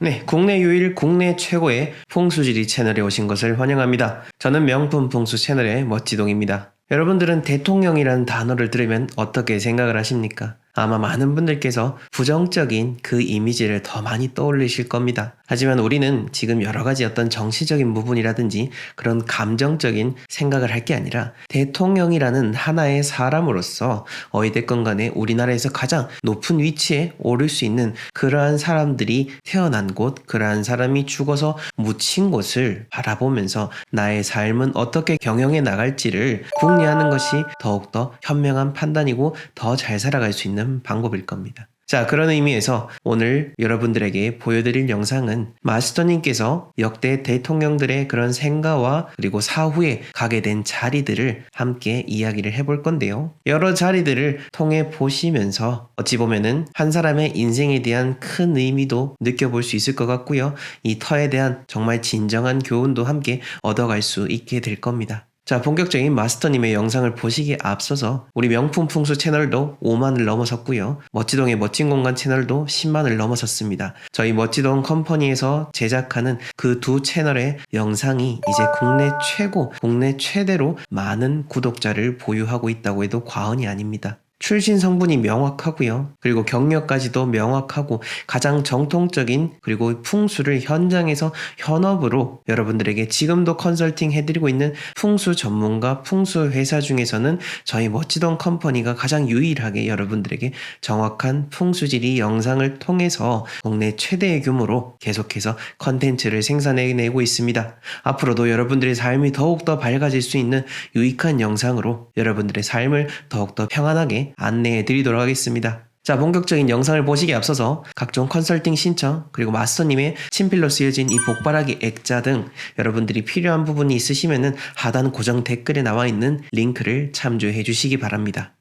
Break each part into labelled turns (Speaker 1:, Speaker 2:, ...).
Speaker 1: 네, 국내 유일 국내 최고의 풍수지리 채널에 오신 것을 환영합니다. 저는 명품 풍수 채널의 멋지동입니다. 여러분들은 대통령이라는 단어를 들으면 어떻게 생각을 하십니까? 아마 많은 분들께서 부정적인 그 이미지를 더 많이 떠올리실 겁니다. 하지만 우리는 지금 여러 가지 어떤 정치적인 부분이라든지 그런 감정적인 생각을 할 게 아니라 대통령이라는 하나의 사람으로서 어찌됐건 간에 우리나라에서 가장 높은 위치에 오를 수 있는 그러한 사람들이 태어난 곳, 그러한 사람이 죽어서 묻힌 곳을 바라보면서 나의 삶은 어떻게 경영해 나갈지를 궁리하는 것이 더욱더 현명한 판단이고 더 잘 살아갈 수 있는 방법일 겁니다. 자, 그런 의미에서 오늘 여러분들에게 보여드릴 영상은 마스터님께서 역대 대통령들의 그런 생가와 그리고 사후에 가게 된 자리들을 함께 이야기를 해볼 건데요. 여러 자리들을 통해 보시면서 어찌 보면은 한 사람의 인생에 대한 큰 의미도 느껴볼 수 있을 것 같고요. 이 터에 대한 정말 진정한 교훈도 함께 얻어갈 수 있게 될 겁니다. 자, 본격적인 마스터님의 영상을 보시기에 앞서서 우리 명품 풍수 채널도 5만을 넘어섰고요. 멋지동의 멋진 공간 채널도 10만을 넘어섰습니다. 저희 멋지동 컴퍼니에서 제작하는 그 두 채널의 영상이 이제 국내 최고, 국내 최대로 많은 구독자를 보유하고 있다고 해도 과언이 아닙니다. 출신 성분이 명확하고요. 그리고 경력까지도 명확하고 가장 정통적인 그리고 풍수를 현장에서 현업으로 여러분들에게 지금도 컨설팅 해드리고 있는 풍수 전문가 풍수 회사 중에서는 저희 멋지동 컴퍼니가 가장 유일하게 여러분들에게 정확한 풍수지리 영상을 통해서 국내 최대의 규모로 계속해서 컨텐츠를 생산해내고 있습니다. 앞으로도 여러분들의 삶이 더욱더 밝아질 수 있는 유익한 영상으로 여러분들의 삶을 더욱더 평안하게 안내해 드리도록 하겠습니다. 자, 본격적인 영상을 보시기에 앞서서 각종 컨설팅 신청 그리고 마스터님의 친필로 쓰여진 이 복바라기 액자 등 여러분들이 필요한 부분이 있으시면은 하단 고정 댓글에 나와 있는 링크를 참조해 주시기 바랍니다.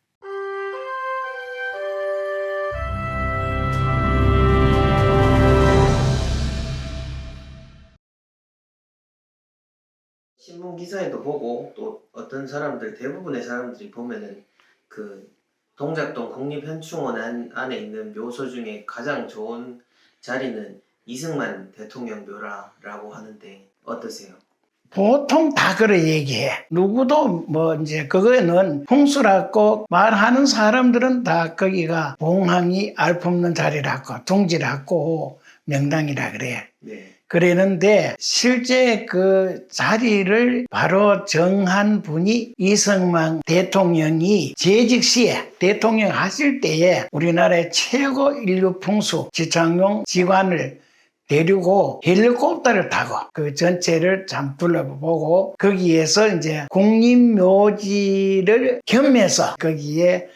Speaker 1: 신문 기사에도 보고 또 어떤 사람들 대부분의 사람들이 보면은 그 동작동 국립현충원 안에 있는 묘소 중에 가장 좋은 자리는 이승만 대통령 묘라라고 하는데 어떠세요?
Speaker 2: 보통 다 그래 얘기해. 누구도 뭐 이제 그거는 풍수라고 말하는 사람들은 다 거기가 봉황이 알품는 자리라고 둥지라고 명당이라 그래.
Speaker 1: 네.
Speaker 2: 그랬는데 실제 그 자리를 바로 정한 분이 이승만 대통령이 재직 시에 대통령 하실 때에 우리나라의 최고 인류 풍수 지창용 지관을 데리고 헬리콥터를 타고 그 전체를 참 둘러보고 거기에서 이제 국립묘지를 겸해서 거기에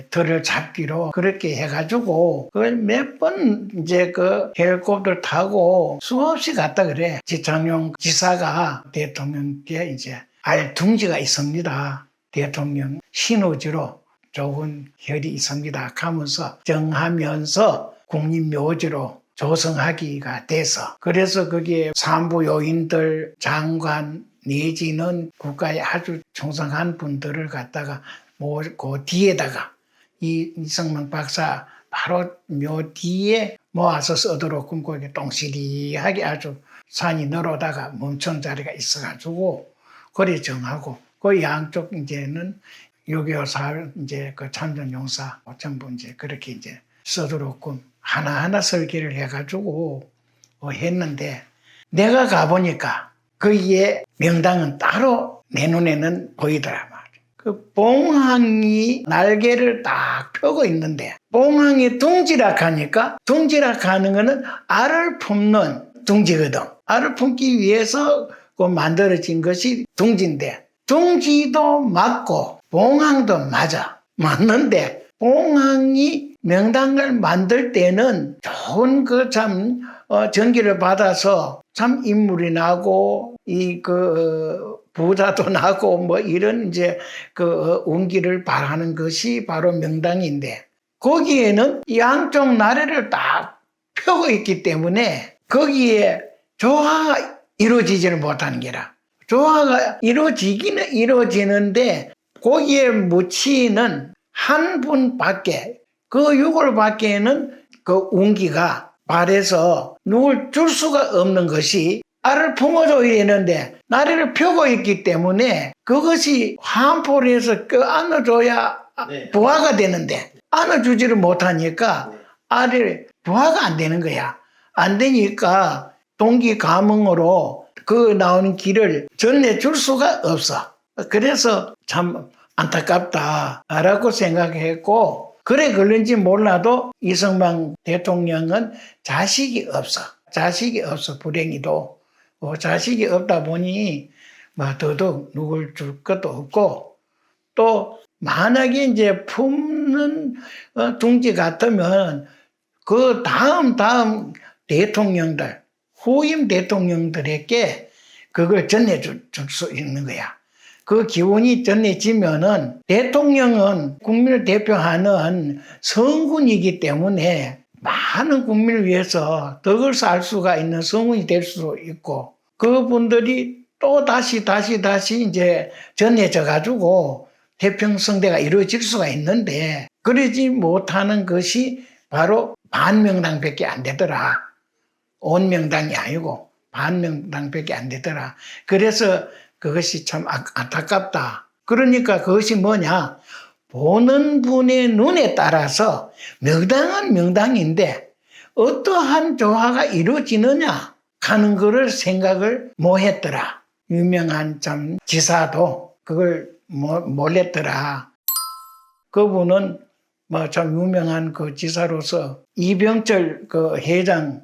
Speaker 2: 들을 잡기로 그렇게 해가지고 그걸 몇 번 이제 그 헬리콥터를 타고 수없이 갔다 그래. 지창용 지사가 대통령께 이제 알 둥지가 있습니다. 대통령 신우지로 좋은 혈이 있습니다. 하면서 정하면서 국립묘지로 조성하기가 돼서 그래서 거기에 산부 요인들 장관 내지는 국가에 아주 충성한 분들을 갖다가 그 뒤에다가 이 이승만 박사 바로 묘 뒤에 모아서 쓰도록 거기 똥시리하게 아주 산이 늘어다가 멈춘 자리가 있어가지고 그리 정하고 그 양쪽 이제는 6.25 이제 그 참전용사 전부 이제 그렇게 이제 쓰도록 하나하나 설계를 해가지고 했는데 내가 가보니까 거기에 명당은 따로 내 눈에는 보이더라 말이야. 그 봉황이 날개를 딱 펴고 있는데 봉황이 둥지락 하니까 둥지락 하는 거는 알을 품는 둥지거든. 알을 품기 위해서 그 만들어진 것이 둥지인데 둥지도 맞고 봉황도 맞는데 봉황이 명당을 만들 때는 좋은 그 참 전기를 받아서 참 인물이 나고 부자도 나고 뭐 이런 이제 그 운기를 바라는 것이 바로 명당인데 거기에는 양쪽 나래를 딱 펴고 있기 때문에 거기에 조화가 이루어지지를 못하는 게라. 조화가 이루어지기는 이루어지는데 거기에 묻히는 한 분밖에 그 6월 밖에는 그 운기가 발에서 누굴 줄 수가 없는 것이 알을 품어줘야 되는데 나래를 펴고 있기 때문에 그것이 화암포를 해서 껴안아줘야
Speaker 1: 네.
Speaker 2: 부화가 되는데 안아주지를 못하니까
Speaker 1: 네.
Speaker 2: 알을 부화가 안 되는 거야. 안 되니까 동기 감흥으로 그 나오는 기를 전해줄 수가 없어. 그래서 참 안타깝다라고 생각했고, 그래 그런지 몰라도 이승만 대통령은 자식이 없어. 자식이 없어, 불행히도. 자식이 없다 보니 뭐 더더욱 누굴 줄 것도 없고, 또 만약에 이제 품는 둥지 같으면 그 다음 대통령들, 후임 대통령들에게 그걸 전해줄 수 있는 거야. 그 기운이 전해지면은 대통령은 국민을 대표하는 성군이기 때문에 많은 국민을 위해서 덕을 쌓을 수가 있는 성군이 될 수 있고, 그분들이 또 다시 이제 전해져 가지고 태평성대가 이루어질 수가 있는데, 그러지 못하는 것이 바로 반명당밖에 안 되더라. 온 명당이 아니고 반명당밖에 안 되더라. 그래서 그것이 참 안타깝다. 그러니까 그것이 뭐냐? 보는 분의 눈에 따라서 명당은 명당인데 어떠한 조화가 이루어지느냐 하는 거를 생각을 못 했더라. 유명한 참 지사도 그걸 몰랐더라. 그분은 뭐 참 유명한 그 지사로서 이병철 그 회장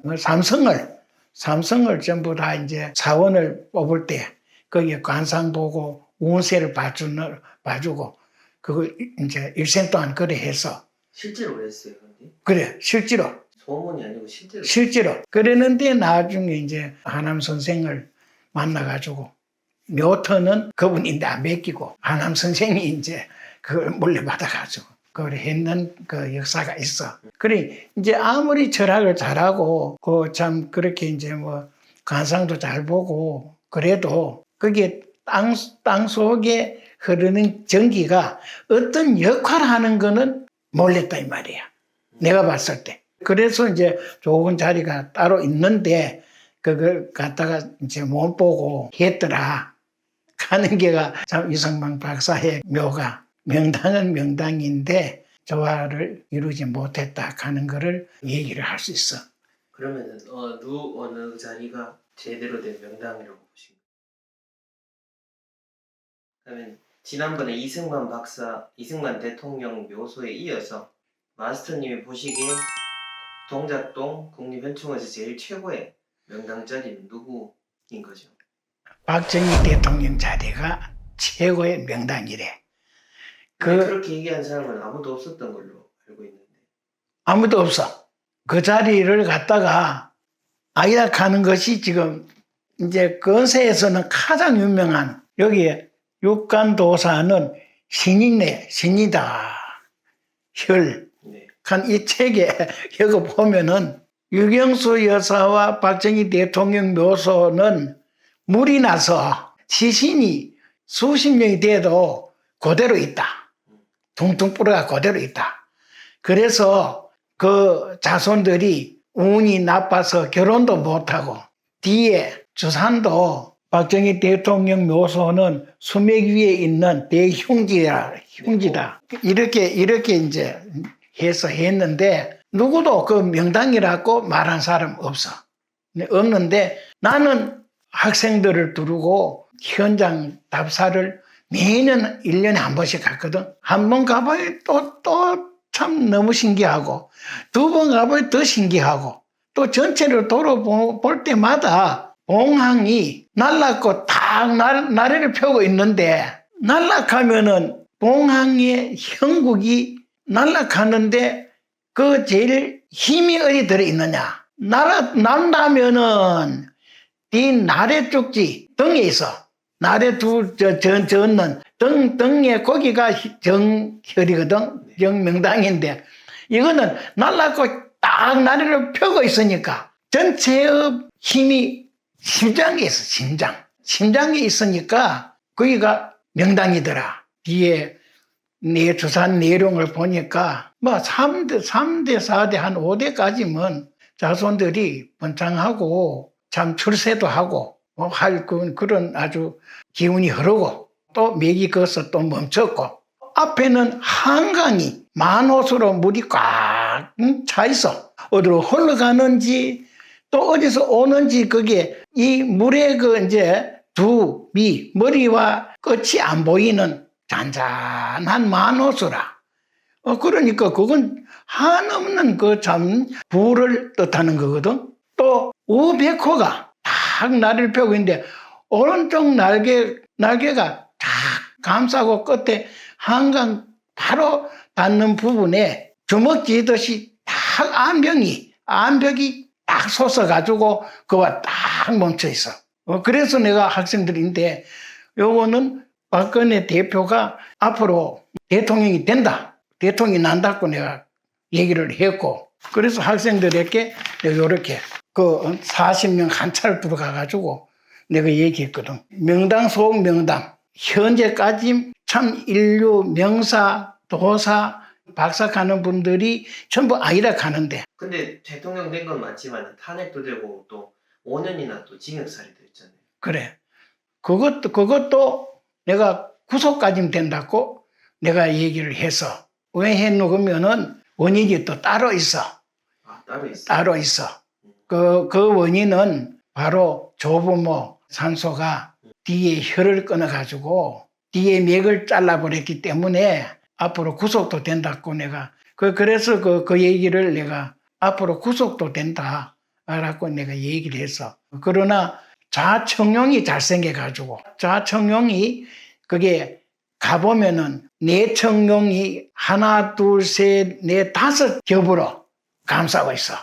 Speaker 2: 삼성을 전부 다 이제 사원을 뽑을 때 거기에 관상 보고 운세를 봐주고 그걸 이제 일생 동안 그래 해서.
Speaker 1: 실제로 그랬어요, 근데?
Speaker 2: 그래, 실제로.
Speaker 1: 소문이 아니고 실제로.
Speaker 2: 실제로. 그랬는데 나중에 이제 하남 선생을 만나가지고 묘터는 그분인데 안 맡기고 하남 선생이 이제 그걸 물려받아가지고 그걸 했는 그 역사가 있어. 그래, 이제 아무리 철학을 잘하고, 참 그렇게 이제 뭐 관상도 잘 보고, 그래도 그게 땅 속에 흐르는 전기가 어떤 역할을 하는 거는 몰랐다 이 말이야. 내가 봤을 때. 그래서 이제 좋은 자리가 따로 있는데, 그걸 갖다가 이제 못 보고 했더라. 하는 게가 참 이승만 박사의 묘가. 명당은 명당인데 조화를 이루지 못했다 하는 거를 얘기를 할 수 있어.
Speaker 1: 그러면은 어느 자리가 제대로 된 명당이라고 보십니까? 그러면 지난번에 이승만 대통령 묘소에 이어서 마스터님이 보시기에 동작동 국립현충원에서 제일 최고의 명당 자리는 누구인 거죠?
Speaker 2: 박정희 대통령 자리가 최고의 명당이래.
Speaker 1: 그렇게 얘기한 사람은 아무도 없었던 걸로 알고 있는데.
Speaker 2: 아무도 없어. 그 자리를 갖다가 아이락하는 것이 지금 이제 근세에서는 가장 유명한 여기에 육간도사는 신이다. 혈.
Speaker 1: 네.
Speaker 2: 한 이 책에 여기 보면은 유경수 여사와 박정희 대통령 묘소는 물이 나서 시신이 수십 년이 돼도 그대로 있다. 둥둥 불어가 그대로 있다. 그래서 그 자손들이 운이 나빠서 결혼도 못하고 뒤에 주산도 박정희 대통령 묘소는 수맥 위에 있는 대흉지다. 이렇게 이제 해서 했는데 누구도 그 명당이라고 말한 사람 없어. 없는데 나는 학생들을 두르고 현장 답사를 매년 1년에 한 번씩 갔거든. 한 번 가봐야 또 참 너무 신기하고, 두 번 가봐야 더 신기하고, 또 전체를 돌아볼 때마다 봉황이 날랐고 딱 나래를 펴고 있는데, 날락하면은 봉황의 형국이 날락하는데 그 제일 힘이 어디 들어있느냐. 난다면은 이 나래 쪽지 등에 있어. 나래 젓는 등에 거기가 정혈이거든. 정명당인데 이거는 날라고 딱 나래를 펴고 있으니까 전체의 힘이 심장에 있어. 심장에 있으니까 거기가 명당이더라. 뒤에 내 주산 내용을 보니까 뭐 3대 4대 한 5대까지면 자손들이 번창하고 참 출세도 하고 할 그런 아주 기운이 흐르고 또 맥이 거서 또 멈췄고 앞에는 한강이 만호수로 물이 꽉 차 있어. 어디로 흘러가는지 또 어디서 오는지 그게 이 물의 이제 머리와 끝이 안 보이는 잔잔한 만호수라. 그러니까 그건 한없는 그 참 부를 뜻하는 거거든. 또 우백호가 딱 날을 펴고 있는데 오른쪽 날개가 딱 감싸고 끝에 한강 바로 닿는 부분에 주먹 쥐듯이 딱 암벽이 딱 솟아가지고 그와 딱 멈춰 있어. 그래서 내가 학생들인데 요거는 박근혜 대표가 앞으로 대통령이 된다. 대통령이 난다고 내가 얘기를 했고 그래서 학생들에게 내가 요렇게 그 40명 한 차를 들어가가지고 내가 얘기했거든. 명당 속 명당. 현재까지 참 인류 명사, 도사, 박사 가는 분들이 전부 아니라 가는데.
Speaker 1: 근데 대통령 된 건 맞지만 탄핵도 되고 또 5년이나 또 징역살이도 했잖아요.
Speaker 2: 그래. 그것도 내가 구속까지 된다고 내가 얘기를 해서 왜 했노 그러면은 원인이 또 따로 있어.
Speaker 1: 따로 있어.
Speaker 2: 따로 있어. 그 원인은 바로 조부모 산소가 뒤에 혀를 끊어가지고 뒤에 맥을 잘라버렸기 때문에 앞으로 구속도 된다고 내가 그래서 그 얘기를 내가 앞으로 구속도 된다라고 내가 얘기를 했어. 그러나 좌청룡이 잘생겨가지고 좌청룡이 그게 가보면은 내청룡이 하나 둘셋넷 다섯 겹으로 감싸고 있어.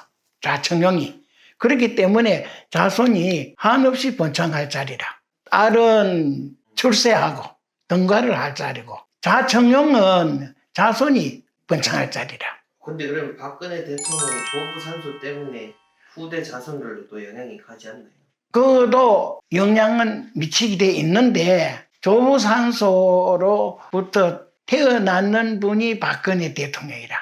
Speaker 2: 좌청룡이. 그렇기 때문에 자손이 한없이 번창할 자리라. 딸은 출세하고 등가를 할 자리고 좌청룡은 자손이 번창할 자리라.
Speaker 1: 근데 그러면 박근혜 대통령이 조부 산소 때문에 후대 자손들로 또 영향이 가지 않나요?
Speaker 2: 그도 영향은 미치게 돼 있는데 조부 산소로부터 태어났는 분이 박근혜 대통령이라.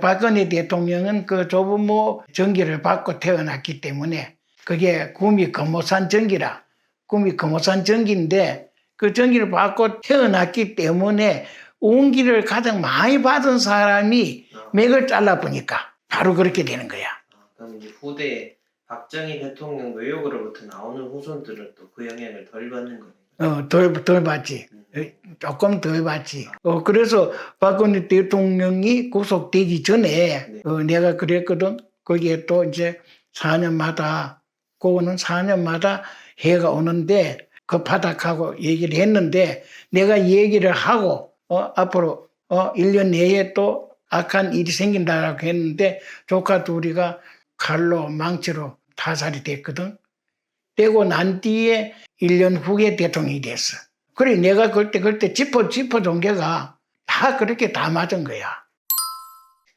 Speaker 2: 박근혜 대통령은 그 조부모 전기를 받고 태어났기 때문에 그게 구미 금호산 전기라. 구미 금호산 전기인데 그 전기를 받고 태어났기 때문에 운기를 가장 많이 받은 사람이 맥을 잘라보니까 바로 그렇게 되는 거야.
Speaker 1: 그럼 이제 후대에 박정희 대통령 외역으로부터 나오는 후손들은 또 그 영향을 덜 받는 거네요.
Speaker 2: 덜 받지. 조금 덜 받지. 그래서 박근혜 대통령이 구속되기 전에 내가 그랬거든. 거기에 또 이제 4년마다 그거는 4년마다 해가 오는데 급하다고 얘기를 했는데 내가 얘기를 하고 앞으로 1년 내에 또 악한 일이 생긴다라고 했는데 조카 둘이가 칼로 망치로 타살이 됐거든. 되고 난 뒤에 1년 후에 대통령이 됐어. 그래 내가 그때 짚어준 게가 다 그렇게 다 맞은 거야.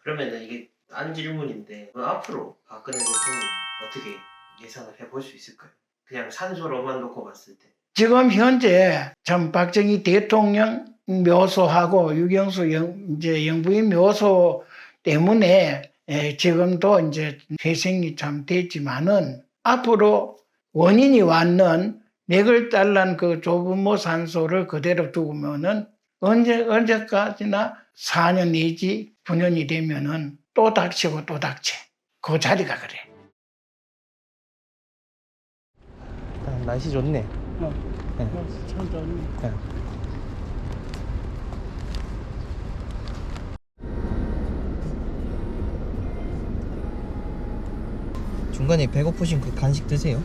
Speaker 1: 그러면 이게 딴 질문인데 앞으로 박근혜 대통령 어떻게 예상을 해볼 수 있을까요? 그냥 산소로만 놓고 봤을 때.
Speaker 2: 지금 현재 참 박정희 대통령 묘소하고 유경수 이제 영부인 묘소 때문에 지금도 이제 회생이 참 됐지만은 앞으로 원인이 왔는 맥을 잘란 그 조부모 산소를 그대로 두면은 언제까지나 4년 내지 9년이 되면은 또 닥치고 또 닥쳐. 그 자리가 그래.
Speaker 1: 날씨 좋네.
Speaker 2: 네. 참 좋네.
Speaker 3: 중간에 배고프신 그 간식 드세요.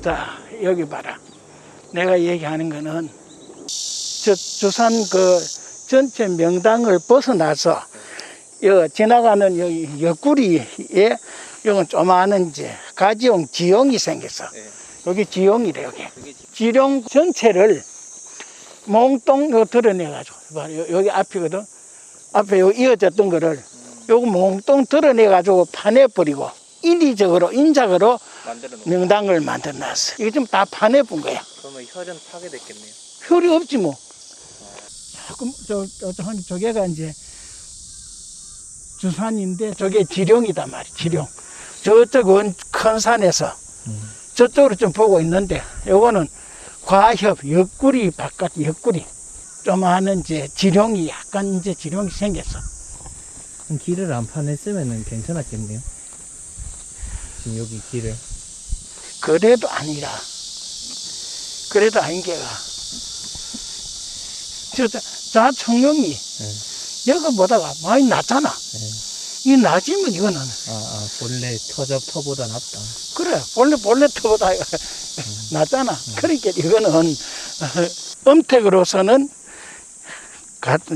Speaker 2: 자, 여기 봐라. 내가 얘기하는 거는 주산 그 전체 명당을 벗어나서 지나가는 여기 옆구리에 이건 조그마한 이제 가지용 지용이 생겼어. 여기 지용이래 여기. 지룡 전체를 몽땅 드러내가지고 여기 앞이거든. 앞에 여기 이어졌던 거를 요거 몽땅 드러내가지고 파내버리고 인위적으로
Speaker 3: 만들어 놓은
Speaker 2: 명당을 만들어놨어. 이게 좀 다 파내본 거야.
Speaker 3: 그러면 혈은 파괴됐겠네요.
Speaker 2: 혈이 없지 뭐. 조금 저게가 이제 주산인데 저게 지룡이다 말이야. 지룡. 저쪽은 큰 산에서 저쪽으로 좀 보고 있는데 요거는 과협 옆구리 바깥 옆구리 좀 하는 이제 지룡이 약간 이제 지룡이 생겼어.
Speaker 3: 길을 안 파냈으면 괜찮았겠네요. 지금 여기 길을.
Speaker 2: 그래도 아니라 그래도 아닌 게가 저 청룡이 여기 보다가 많이 낮잖아. 이 낮으면 이거는
Speaker 3: 본래 터보다 낫다.
Speaker 2: 그래 본래 터보다 낮잖아. 그러니까 이거는 음택으로서는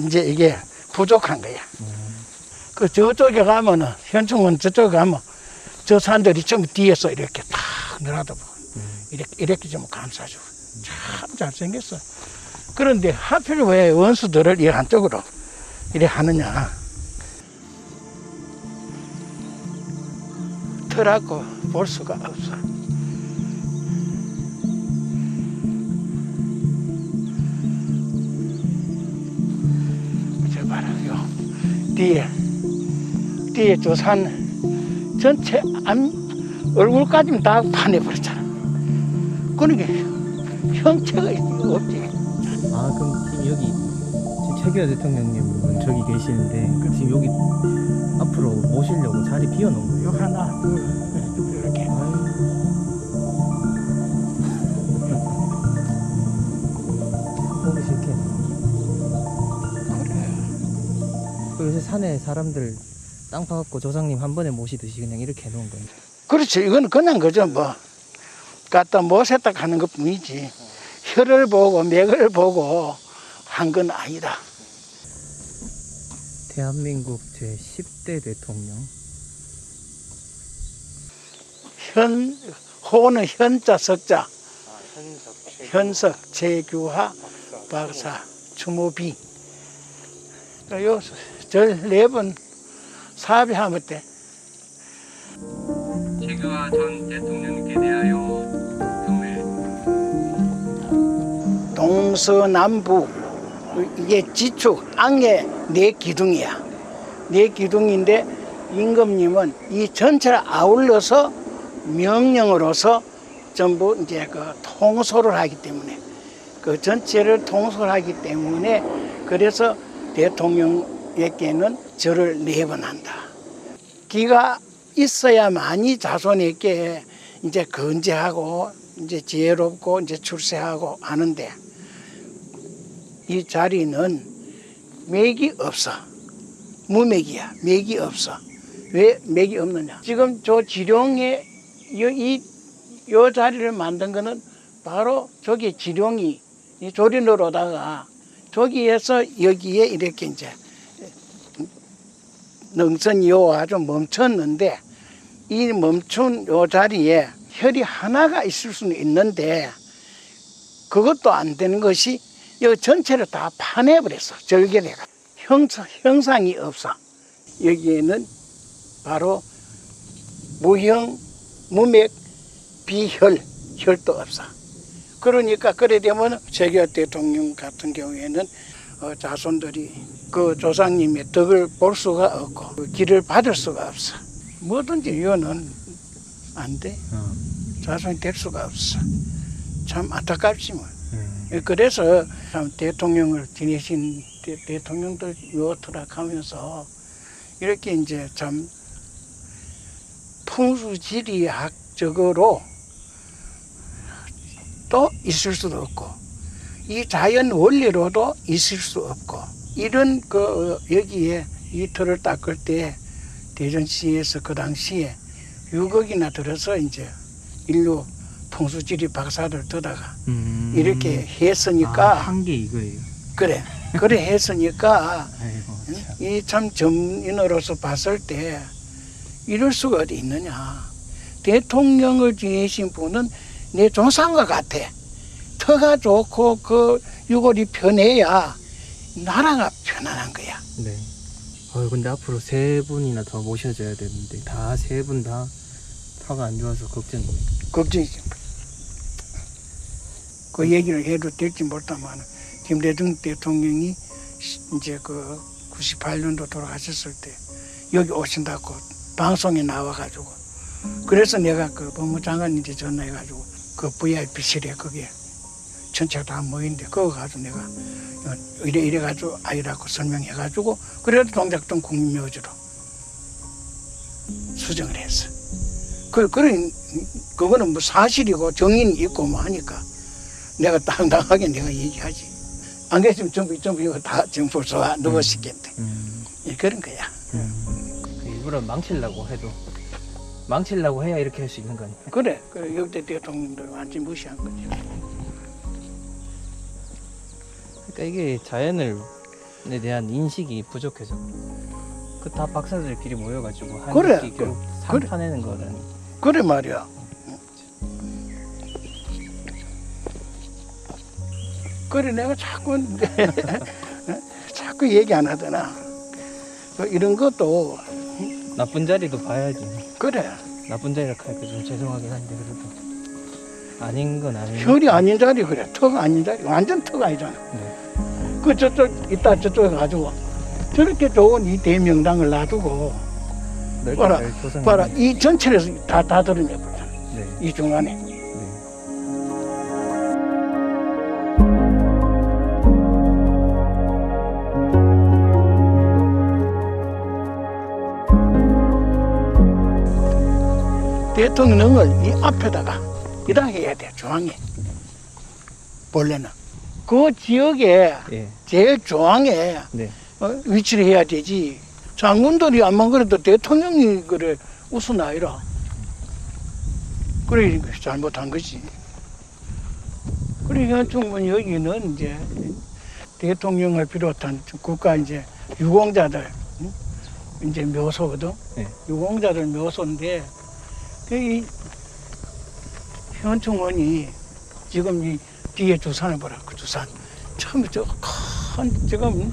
Speaker 2: 이제 이게 부족한 거야. 그 저쪽에 가면은 현충원 저쪽에 가면 저 산들이 좀 뒤에서 이렇게 탁 늘어다보고 이렇게 좀 감싸주고 참 잘생겼어. 그런데 하필 왜 원수들을 이 한쪽으로 이래 하느냐. 털하고 볼 수가 없어. 저 봐라, 요 뒤에 저 산 전체 얼굴까지는 다 파내버렸잖아. 그러니까 형체가 없지.
Speaker 3: 그럼 지금 여기 지금 최규하 대통령님은 저기 계시는데 지금 여기 앞으로 모시려고 자리 비워놓은 거예요?
Speaker 2: 요 하나, 둘, 이렇게.
Speaker 3: 보기 싫게.
Speaker 2: 그래.
Speaker 3: 그 요새 산에 사람들 땅 파갖고 조상님 한 번에 모시듯이 그냥 이렇게 해놓은 거예요.
Speaker 2: 그렇지. 이건 그냥 그저 뭐 갖다 모셨다 하는 것 뿐이지. 혈을 보고 맥을 보고 한 건 아니다.
Speaker 3: 대한민국 제10대 대통령.
Speaker 2: 호는 현자 석자. 현석 최규하 박사 추모비. 절 4번 사비하면 돼.
Speaker 1: 최규하 전 대통령님께 대하여 경례.
Speaker 2: 동서남북 이게 지축 땅의 4기둥이야. 4기둥인데 임금님은 이 전체를 아울러서 명령으로서 전부 이제 그 통솔을 하기 때문에 그 전체를 통솔하기 때문에 그래서 대통령에게는 절을 4번 한다. 기가 있어야만이 자손에게 이제 건재하고 이제 지혜롭고 이제 출세하고 하는데 이 자리는 맥이 없어. 무맥이야. 맥이 없어. 왜 맥이 없느냐? 지금 저 지룡의 이 자리를 만든 거는 바로 저기 지룡이 이 조린으로다가 저기에서 여기에 이렇게 이제 능선이어와 좀 멈췄는데 이 멈춘 요 자리에 혈이 하나가 있을 수는 있는데 그것도 안 되는 것이 이 전체를 다 파내버렸어. 절개내가. 형상이 없어. 여기에는 바로 무형, 무맥, 비혈, 혈도 없어. 그러니까 그래 되면 최규하 대통령 같은 경우에는 자손들이 그 조상님의 덕을 볼 수가 없고 그 길을 받을 수가 없어. 뭐든지 이거는 안 돼. 자손이 될 수가 없어. 참 안타깝지 뭐. 그래서 참 대통령을 지내신 대통령들 요트락하면서 이렇게 이제 참 풍수지리학적으로 또 있을 수도 없고 이 자연 원리로도 있을 수 없고 이런 그 여기에 이 터를 닦을 때 대전시에서 그 당시에 6억이나 들어서 이제 인류 풍수지리 박사들 들다가 이렇게 했으니까
Speaker 3: 한 게 이거예요.
Speaker 2: 그래 했으니까 이 참 점인으로서 봤을 때 이럴 수가 어디 있느냐. 대통령을 지내신 분은 내 조상과 같아. 터가 좋고 그 유골이 편해야 나라가 편안한 거야.
Speaker 3: 네. 근데 앞으로 세 분이나 더 모셔줘야 되는데 다 세 분 다 파가 안 좋아서 걱정이네.
Speaker 2: 걱정이지. 그 얘기를 해도 될지 모르다만 김대중 대통령이 이제 그 98년도 돌아가셨을 때 여기 오신다고 방송에 나와가지고 그래서 내가 그 법무장관한테 전화해가지고 그 VIP실에 거기에 전체가 다 모인데 그거 가지고 내가 이래가지고 아이라고 설명해가지고 그래도 동작동 국민묘지로 수정을 했어. 그거는 뭐 사실이고 정인이 있고 뭐 하니까 내가 당당하게 내가 얘기하지. 안 그랬으면 전부 이거 다 정부 쏘아 누웠겠는데. 예, 그런 거야.
Speaker 3: 일부러 망치려고 해야 이렇게 할 수 있는 거니까.
Speaker 2: 그래. 그 역대 대통령도 완전 무시한 거지.
Speaker 3: 그러니까 이게 자연에 대한 인식이 부족해서 그 다 박사들끼리 모여가지고 한
Speaker 2: 그래.
Speaker 3: 바퀴 결국 산 파내는 거라니.
Speaker 2: 그래 말이야. 그래 내가 자꾸 얘기 안 하더나. 이런 것도
Speaker 3: 나쁜 자리도 봐야지.
Speaker 2: 그래.
Speaker 3: 나쁜 자리라 하니까 좀 죄송하긴 한데 그래도 아닌 건 아닌.
Speaker 2: 혈이 아닌 자리 그래. 턱 아닌 자리. 완전 턱 아니잖아.
Speaker 3: 네.
Speaker 2: 그 저쪽 이따 저쪽에 가지고 저렇게 좋은 이 대명당을 놔두고
Speaker 3: 넓게
Speaker 2: 봐라,
Speaker 3: 잘 조성해.
Speaker 2: 봐라 이 전체에서 다 드러내 버려.
Speaker 3: 네.
Speaker 2: 이 중간에.
Speaker 3: 네.
Speaker 2: 대통령을 이 앞에다가 이다 해야 돼. 중앙에. 본래는 그 지역에
Speaker 3: 예.
Speaker 2: 제일 중앙에
Speaker 3: 네.
Speaker 2: 위치를 해야 되지. 장군들이 안만 그래도 대통령이 그래 우스나이라. 그래 잘못한 거지. 그래 현충문 여기는 이제 대통령을 비롯한 국가 이제 유공자들 이제 묘소거든.
Speaker 3: 네.
Speaker 2: 유공자들 묘소인데 이 현충원이 지금 이 뒤에 주산을 보라. 그 주산 처음에 저 큰 지금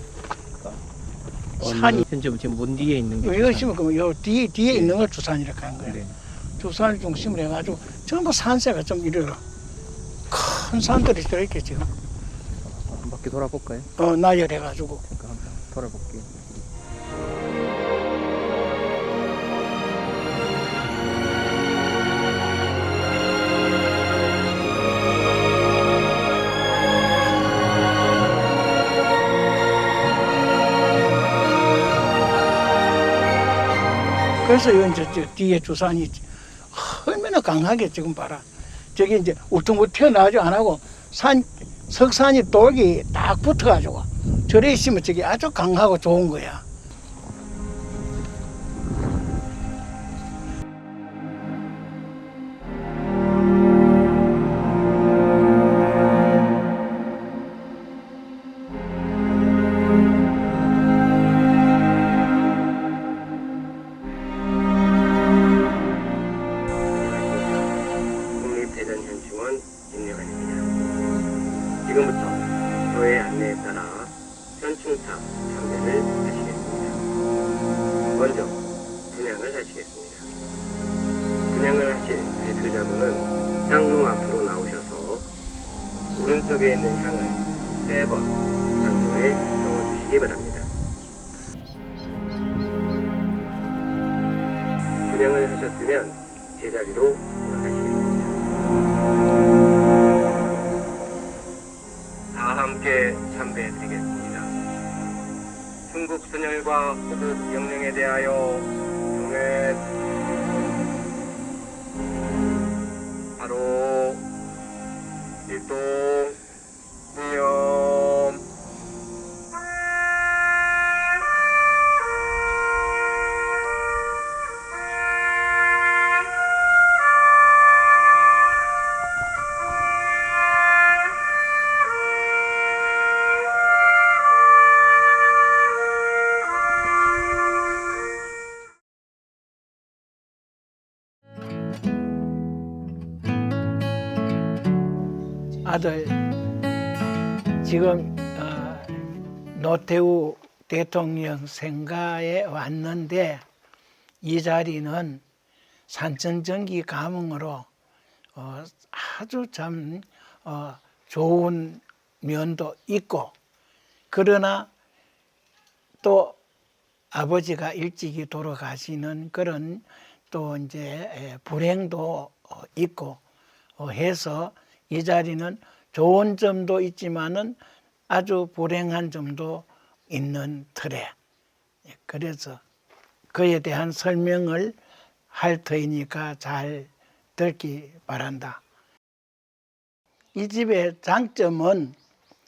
Speaker 2: 산이
Speaker 3: 현재 지금 문 뒤에 있는 게.
Speaker 2: 여기 있으면 그 뒤에
Speaker 3: 네.
Speaker 2: 있는 걸 주산이라고 하는 거야.
Speaker 3: 네.
Speaker 2: 주산을 중심으로 해가지고 전부 산세가 좀 이래요. 큰 산들이 저렇게 지금
Speaker 3: 한 바퀴 돌아볼까요?
Speaker 2: 나열해가지고
Speaker 3: 잠깐 한번 돌아볼게요.
Speaker 2: 그래서 요 이제 저 뒤에 주산이 얼마나 강하게 지금 봐라. 저기 이제 울퉁불 튀어나오지 안 하고 석산이 돌기 딱 붙어가지고 저래 있으면 저게 아주 강하고 좋은 거야.
Speaker 1: 국립대전현충원 임명환입니다. 지금부터 저의 안내에 따라 현충탑 참배를 하시겠습니다. 먼저 분향을 하시겠습니다. 분향을 하실 대표자분은 향로 앞으로 나오셔서 오른쪽에 있는 향을 3번 향로에 넣어주시기 바랍니다. 분향을 하셨으면 제자리로 돌아가시겠습니다. 다 함께 참배해드리겠습니다. 충북 선열과 호국 영령에 대하여 경례. 바로 일동 무염.
Speaker 2: 아들 지금 노태우 대통령 생가에 왔는데 이 자리는 산천전기 가문으로 아주 참 좋은 면도 있고, 그러나 또 아버지가 일찍이 돌아가시는 그런 또 이제 불행도 있고 해서 이 자리는 좋은 점도 있지만은 아주 불행한 점도 있는 틀에, 그래서 그에 대한 설명을 할 터이니까 잘 듣기 바란다. 이 집의 장점은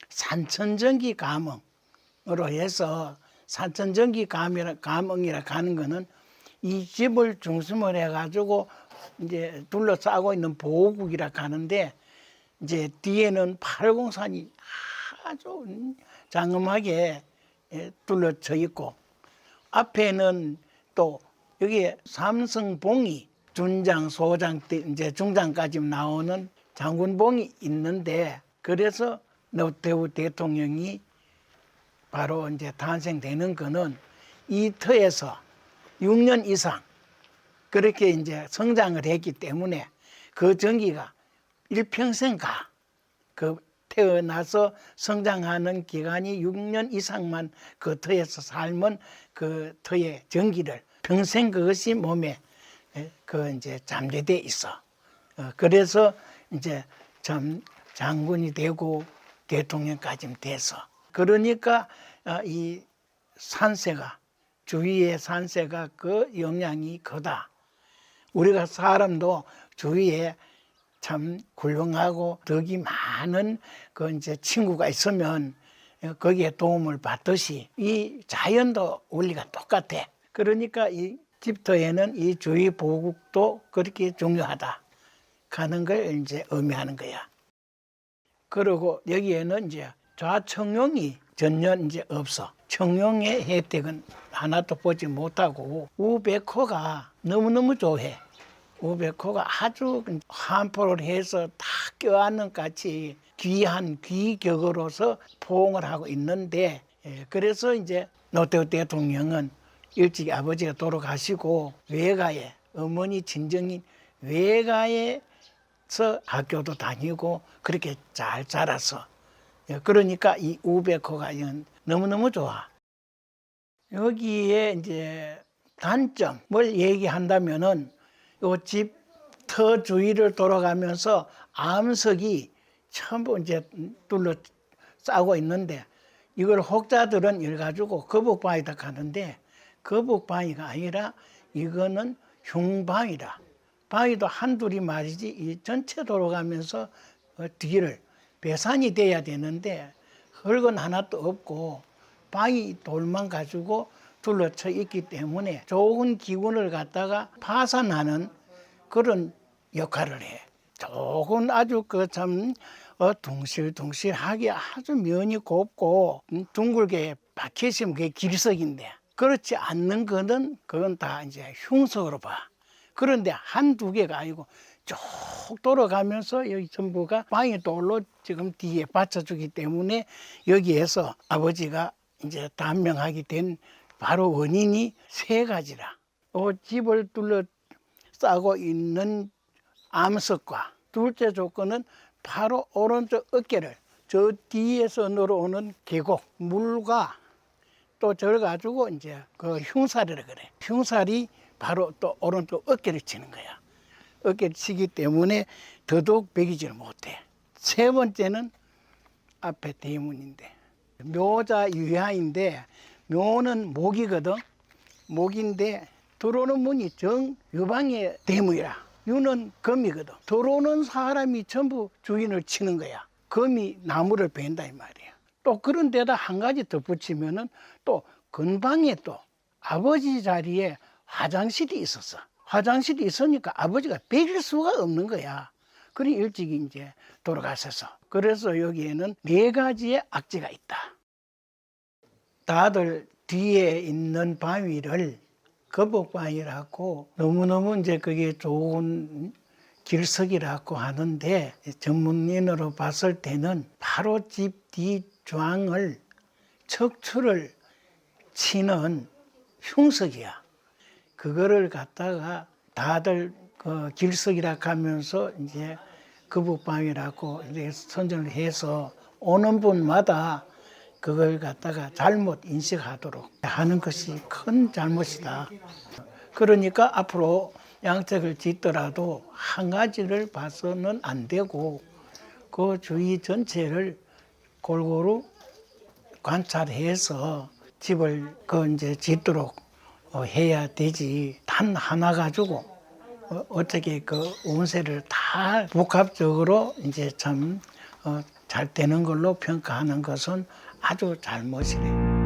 Speaker 2: 산천전기 가문으로 해서, 산천전기 가문이라 하는 거는 이 집을 중심으로 해가지고 이제 둘러싸고 있는 보호국이라 하는데, 이제 뒤에는 팔공산이 아주 장엄하게 둘러쳐 있고, 앞에는 또 여기에 삼성봉이 준장, 소장, 이제 중장까지 나오는 장군봉이 있는데, 그래서 노태우 대통령이 바로 이제 탄생되는 거는 이 터에서 6년 이상 그렇게 이제 성장을 했기 때문에 그 전기가 일평생 그 태어나서 성장하는 기간이 6년 이상만 그 터에서 살면 그 터의 전기를 평생 그것이 몸에 그 이제 잠재돼 있어. 그래서 이제 참 장군이 되고 대통령까지 돼서, 그러니까 이 산세가, 주위의 산세가 그 영향이 크다. 우리가 사람도 주위에 참 훌륭하고 덕이 많은 그 이제 친구가 있으면 거기에 도움을 받듯이 이 자연도 원리가 똑같아. 그러니까 이 집터에는 이 주위 보국도 그렇게 중요하다 하는 걸 이제 의미하는 거야. 그리고 여기에는 이제 좌청룡이 전혀 이제 없어. 청룡의 혜택은 하나도 보지 못하고, 우백호가 너무너무 좋아해. 우백호가 아주 환포를 해서 다 껴안는 같이 귀한 귀격으로서 포옹을 하고 있는데, 그래서 이제 노태우 대통령은 일찍 아버지가 돌아가시고 외가에, 어머니 친정인 외가에서 학교도 다니고 그렇게 잘 자라서, 그러니까 이 우백호가 너무너무 좋아. 여기에 이제 단점을 얘기한다면은 요 집 터 주위를 돌아가면서 암석이 전부 이제 둘러싸고 있는데, 이걸 혹자들은 이걸 가지고 거북방이다 하는데, 거북방이가 아니라 이거는 흉방이라. 방이도 한둘이 말이지 이 전체 돌아가면서 뒤를 배산이 돼야 되는데 흙은 하나도 없고 방이 돌만 가지고 둘러쳐 있기 때문에 좋은 기운을 갖다가 파산하는 그런 역할을 해. 조금 아주 그 참 둥실둥실하게 아주 면이 곱고 둥글게 박혀있으면 그게 길석인데, 그렇지 않는 거는 그건 다 이제 흉석으로 봐. 그런데 한두 개가 아니고 쭉 돌아가면서 여기 전부가 방이 돌로 지금 뒤에 받쳐주기 때문에 여기에서 아버지가 이제 단명하게 된 바로 원인이 세 가지라. 집을 둘러싸고 있는 암석과 둘째 조건은 바로 오른쪽 어깨를 저 뒤에서 늘어오는 계곡 물과 또 저를 가지고 이제 그 흉살이라 그래. 흉살이 바로 또 오른쪽 어깨를 치는 거야. 어깨를 치기 때문에 더더욱 배기지를 못해. 세 번째는 앞에 대문인데, 묘자 유야인데, 묘는 목이거든. 목인데 들어오는 문이 정유방의 대문이라. 유는 금이거든. 들어오는 사람이 전부 주인을 치는 거야. 금이 나무를 벤다 이 말이야. 또 그런 데다 한 가지 덧붙이면은 또 근방에 또 아버지 자리에 화장실이 있었어. 화장실이 있으니까 아버지가 베길 수가 없는 거야. 그리 일찍 이제 돌아가셔서. 그래서 여기에는 네 가지의 악재가 있다. 다들 뒤에 있는 바위를 거북바위라고 너무너무 이제 그게 좋은 길석이라고 하는데, 전문인으로 봤을 때는 바로 집 뒤 조항을 척추를 치는 흉석이야. 그거를 갖다가 다들 그 길석이라 하면서 이제 거북밤이라고 이제 선전을 해서 오는 분마다 그걸 갖다가 잘못 인식하도록 하는 것이 큰 잘못이다. 그러니까 앞으로 양택을 짓더라도 한 가지를 봐서는 안 되고 그 주위 전체를 골고루 관찰해서 집을 그 이제 짓도록 해야 되지. 단 하나 가지고 어떻게 그 운세를 다 복합적으로 이제 참 잘 되는 걸로 평가하는 것은 아주 잘못이네.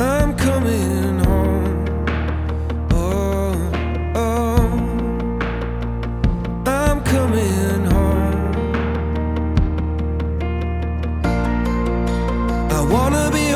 Speaker 4: I'm coming home. Oh, oh. I'm coming home. I wanna be